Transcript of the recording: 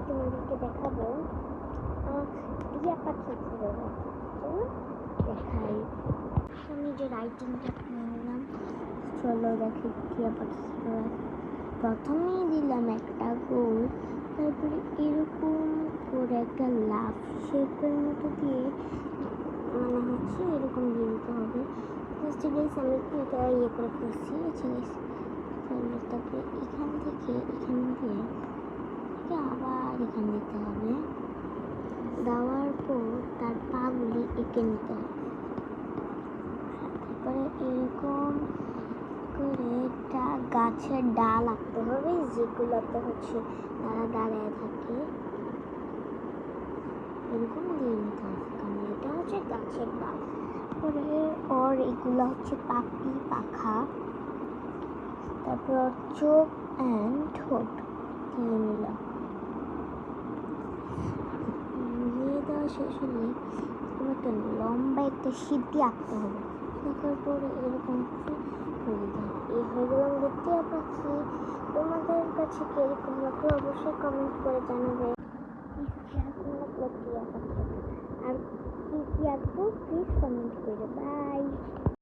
তোমাদেরকে দেখাবো টিয়া পাখি কীভাবে দেখাই। আমি যে রাইটিংটা নিলাম, চলো দেখি টিয়া পাখি কীভাবে। প্রথমেই দিলাম একটা গোল, তারপরে এরকম করে একটা লাভ শেপের মতো দিয়ে এরকম দিয়ে দিতে হবে। ফার্স্টে গাইস আমি একটু এটা করে ফেলছি। তারপরে এখান থেকে আবার এখানে দিতে হবে। দেওয়ার পর তার পাগুলি এঁকে নিতে হবে। তারপরে এরকম করে একটা গাছের ডাল আঁকতে হবে, যেগুলোতে তারা দাঁড়ায় থাকে। এরকম দিয়ে নিতে হবে, কারণ এটা গাছের ডাল। তারপরে এগুলো পাখা, তারপর চোখ অ্যান্ড ঠোঁট দিয়ে নিলাম। দিয়ে দেওয়া শেষ হলে একটা লম্বা একটা সিদ্ধি আঁকতে হবে। আঁকার পরে এরকম হয়ে দিতে হবে। এই হয়ে গেলাম টিয়া পাখি। তোমাদের কাছে কিরকম লাগলো অবশ্যই কমেন্ট করে জানাবে। কিরকম লাগলো টিয়া পাখি আর কি আঁকবো প্লিজ কমেন্ট করে। বাই।